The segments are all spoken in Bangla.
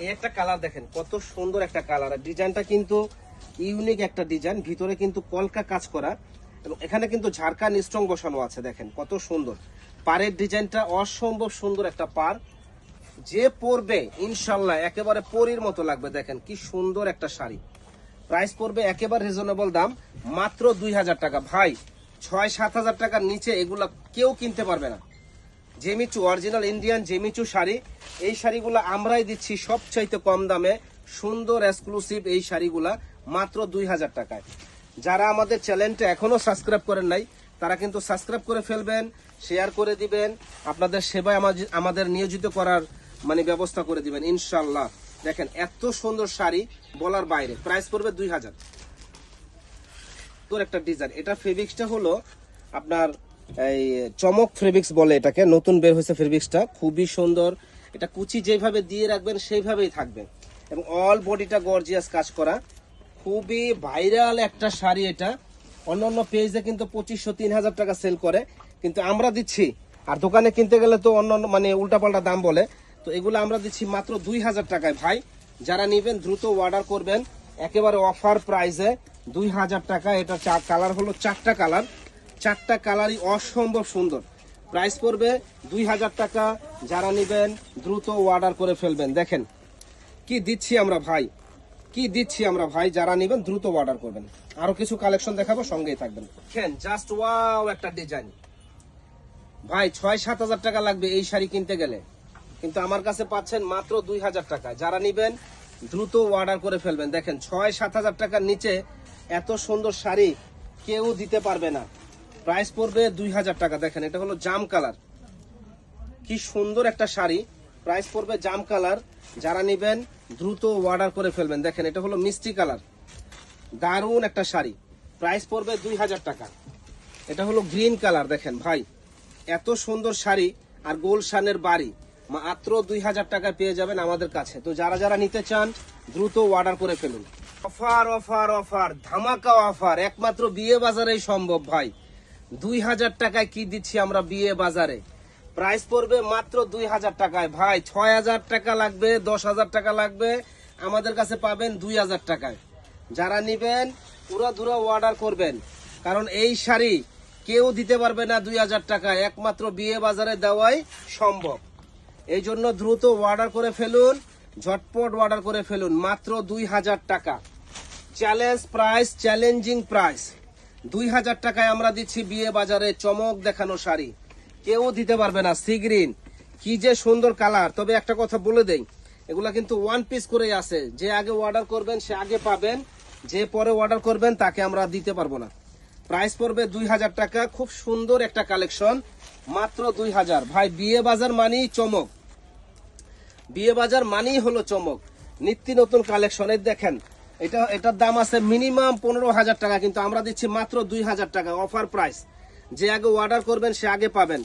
এই একটা কালার দেখেন, কত সুন্দর একটা কালার। ডিজাইনটা কিন্তু ইউনিক একটা ডিজাইন, ভিতরে কিন্তু কলকা কাজ করা এবং এখানে কিন্তু ঝাড়খান স্ট্রং বসানো আছে। দেখেন কত সুন্দর পাড়ের ডিজাইনটা, অসম্ভব সুন্দর একটা পাড়। যে পরবে ইনশাল্লাহ একেবারে পরীর মতো লাগবে। দেখেন কি সুন্দর একটা শাড়ি। প্রাইস পড়বে একেবারে রিজনেবল দাম, মাত্র 2000 টাকা। ভাই 6-7 হাজার টাকার নিচে এগুলা কেউ কিনতে পারবে না। জেমিচু অরিজিনাল ইন্ডিয়ান জেমিচু শাড়ি, এই শাড়িগুলো আমরাই দিচ্ছি সবচাইতে কম দামে, সুন্দর এক্সক্লুসিভ এই শাড়িগুলা মাত্র 2000 টাকায়। যারা আমাদের চ্যানেলটা এখনো সাবস্ক্রাইব করেন নাই তারা কিন্তু সাবস্ক্রাইব করে ফেলবেন, শেয়ার করে দিবেন, আপনাদের সেবায় আমাদের নিয়োজিত করার ব্যবস্থা করে দিবেন ইনশাল্লাহ। দেখেন এত সুন্দর শাড়ি বলার বাইরে। প্রাইস পড়বে 2000। তোর একটা ডিজাইন, এটা ফেব্রিক্সটা হলো আপনার এই চমক ফেব্রিক্স বলে এটাকে, নতুন বের হয়েছে ফেব্রিক্সটা, খুবই সুন্দর। এটা কুচি যেভাবে দিয়ে রাখবেন সেইভাবেই থাকবে এবং অল বডিটা গর্জিয়াস কাজ করা, খুবই ভাইরাল একটা শাড়ি। এটা অন্যান্য পেজে কিন্তু 2500-3000 টাকা সেল করে, কিন্তু আমরা দিচ্ছি, আর দোকানে কিনতে গেলে তো অন্য উল্টাপাল্টা দাম বলে, তো এগুলো আমরা দিচ্ছি মাত্র 2000 টাকায়। ভাই যারা নেবেন দ্রুত অর্ডার করবেন, একেবারে অফার প্রাইসে 2000 টাকা। এটা কালার হলো 4টা কালার, 4টা কালারই অসম্ভব সুন্দর। প্রাইস পড়বে 2000 টাকা। যারা নেবেন দ্রুত অর্ডার করে ফেলবেন। দেখেন কি দিচ্ছি আমরা ভাই, কি দিচ্ছি আমরা ভাই, যারা নেবেন দ্রুত অর্ডার করবেন। আরো কিছু কালেকশন দেখাবো, সঙ্গেই থাকবেন। দেখেন জাস্ট ওয়াও একটা ডিজাইন। ভাই 6-7 হাজার টাকা লাগবে এই শাড়ি কিনতে গেলে, কিন্তু আমার কাছে পাচ্ছেন মাত্র 2000 টাকা। যারা নেবেন দ্রুত অর্ডার করে ফেলবেন। দেখেন 6-7 হাজার টাকার নিচে এত সুন্দর শাড়ি কেউ দিতে পারবে না। প্রাইস পড়বে 2000 টাকা। দেখেন এটা হলো জাম কালার, কি সুন্দর একটা শাড়ি। প্রাইস পড়বে জাম কালার। যারা নেবেন দ্রুত অর্ডার করে ফেলবেন। দেখেন এটা হলো মিষ্টি কালার, দারুণ একটা শাড়ি। প্রাইস পড়বে 2000 টাকা। এটা হলো গ্রিন কালার। দেখেন ভাই এত সুন্দর শাড়ি আর গোলশানের বাড়ি মাত্র 2000 টাকায় পেয়ে যাবেন আমাদের কাছে। তো যারা যারা নিতে চান দ্রুত অর্ডার করে ফেলুন। অফার অফার অফার, ধামাকা অফার, একমাত্র বিয়ে বাজারেই সম্ভব। ভাই 2000 টাকায় কি দিচ্ছি আমরা বিয়ে বাজারে। প্রাইস পড়বে মাত্র 2000 টাকায়। ভাই 6000 টাকা লাগবে, 10,000 টাকা লাগবে, আমাদের কাছে পাবেন 2000 টাকায়। যারা নিবেন পুরো অর্ডার করবেন, কারণ এই শাড়ি কেউ দিতে পারবে না 2000 টাকায়, একমাত্র বিয়ে বাজারে দেওয়াই সম্ভব। এই জন্য দ্রুত অর্ডার করে ফেলুন, ঝটপট অর্ডার করে ফেলুন। মাত্র 2000 টাকা। Challenge price, challenging price. 2000 টাকায় আমরা দিচ্ছি বিয়ে বাজারে চমক দেখানো শাড়ি, কেউ দিতে পারবে না। সি গ্রিন, কি যে সুন্দর কালার। তবে একটা কথা বলে দেই, এগুলা কিন্তু ওয়ান পিস করেই আছে। যে আগে অর্ডার করবেন সে আগে পাবেন, যে পরে অর্ডার করবেন তাকে আমরা দিতে পারবো না। প্রাইস পড়বে 2000 টাকা। খুব সুন্দর একটা কালেকশন, মাত্র 2000। ভাই বিয়ে বাজার মানেই চমক, বিয়ে বাজার মানেই হলো চমক। নিত্য নতুন কালেকশনের দেখেন, এটার দাম আছে মিনিমাম 15,000 টাকা, কিন্তু আমরা দিচ্ছি মাত্র 2000 টাকা, অফার প্রাইস। যে আগে অর্ডার করবেন সে আগে পাবেন,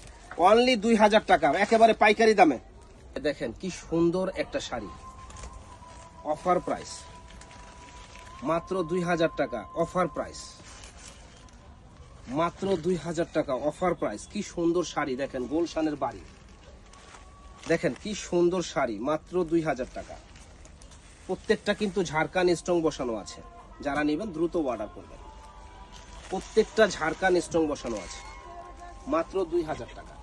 অনলি 2000 টাকা, একেবারে পাইকারি দামে। দেখেন কি সুন্দর একটা শাড়ি, অফার প্রাইস মাত্র 2000 টাকা, অফার প্রাইস মাত্র 2000 টাকা, অফার প্রাইস। কি সুন্দর শাড়ি দেখেন, গোলশানের বাড়ি। দেখেন কি সুন্দর শাড়ি, মাত্র 2000 টাকা। প্রত্যেকটা কিন্তু ঝাড়খান স্ট্রং বসানো আছে। যারা নেবেন দ্রুত অর্ডার করবেন। প্রত্যেকটা ঝাড়খান স্ট্রং বসানো আছে, মাত্র 2000 টাকা।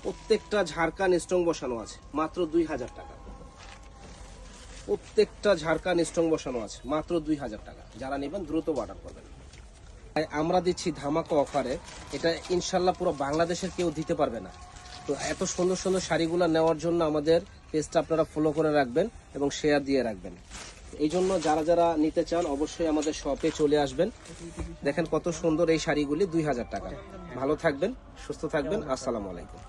প্রত্যেকটা ঝাড়খান স্ট্রং বসানো আছে, মাত্র 2000 টাকা। প্রত্যেকটা ঝাড়খান স্ট্রং বসানো আছে, মাত্র 2000 টাকা। যারা নেবেন দ্রুত অর্ডার করবেন। আমরা দিচ্ছি ধামাকা অফারে, এটা ইনশাল্লাহ পুরো বাংলাদেশের কেউ দিতে পারবে না। তো এত সুন্দর সুন্দর শাড়িগুলো নেওয়ার জন্য আমাদের পেজটা আপনারা ফলো করে রাখবেন এবং শেয়ার দিয়ে রাখবেন। এই জন্য যারা যারা নিতে চান অবশ্যই আমাদের শপে চলে আসবেন। দেখেন কত সুন্দর এই শাড়িগুলি, 2000 টাকা। ভালো থাকবেন, সুস্থ থাকবেন, আসসালামু আলাইকুম।